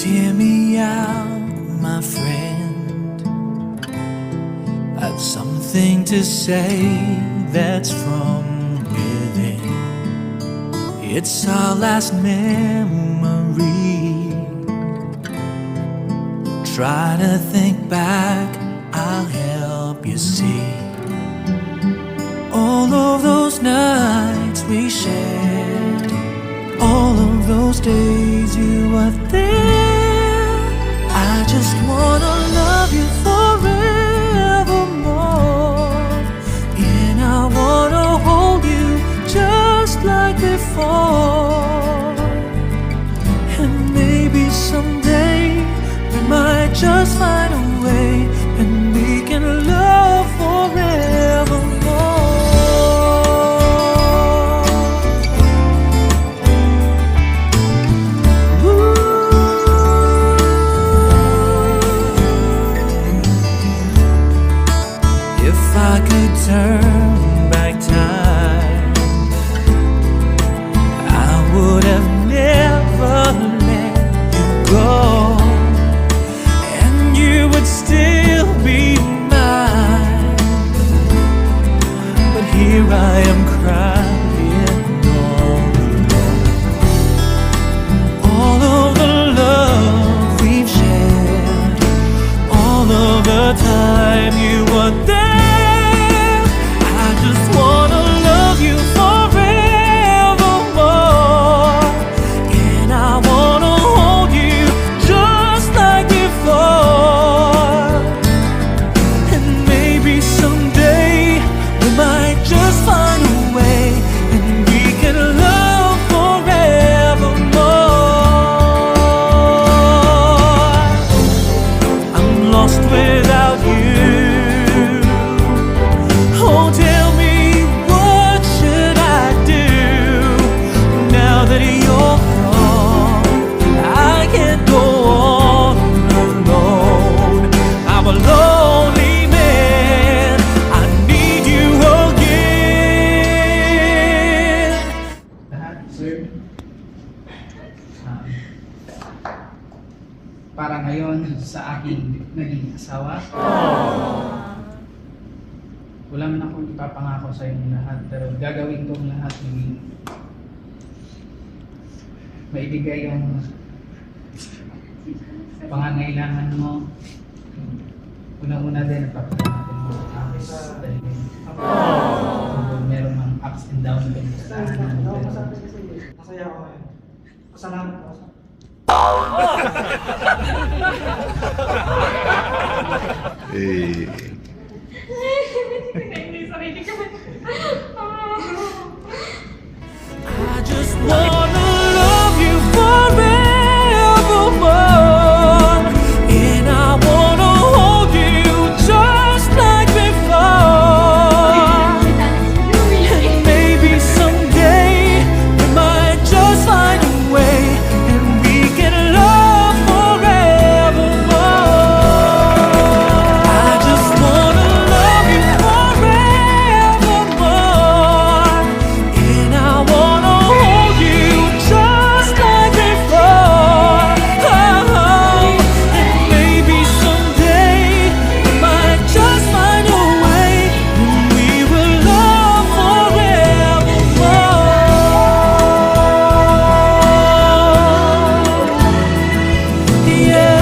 hear me out, my friend. I've something to say that's from within. It's our last memory. Try to think back, I'll help you see. All of those nights we shared, all of those days you were there. I just wanna love you forevermore, and I wanna hold you just like before. And maybe someday we might just find a way, and we can love forevermore. If I could turn back time, I would have never let you go, and you would still be mine. But here I am crying all alone. All of the love we've shared, all of the time you were there. Without you, oh, tell me, what should I do now that you're gone? I can't go on alone. I'm a lonely man, I need you again. Lahat, sir. Para ngayon sa aking naging asawa. Wala man akong ipapangako sa inyong lahat, pero gagawin kong lahat ng maibigay yung pangangailangan mo. Unang-una din, napapagod natin mo sa dalhin. Kung meron mang ups and downs din sa tahanan. Masaya ako ngayon. Pasalamat ako sa Eh, I just wanna love you forevermore, and I wanna hold you just like before. And maybe someday we might just find a way, and we can love forevermore. I just wanna love you forevermore, and I wanna hold you just like before. And maybe someday we might just find a way, and we will love forevermore. Yeah.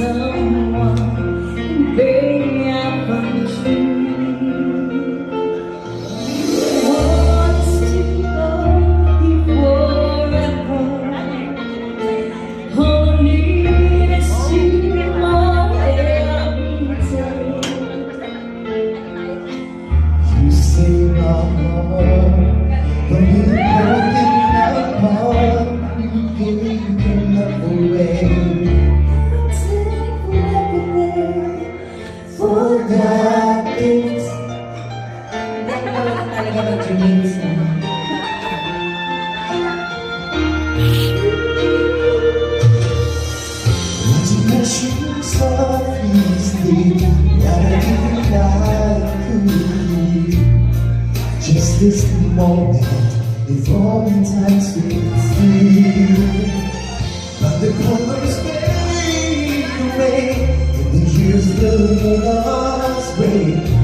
Someone, baby, I found you. Wants to go before I go. All I need is you more every day. You say Just this moment, if only time stood still. But the colors fade away, and the years will lead us away.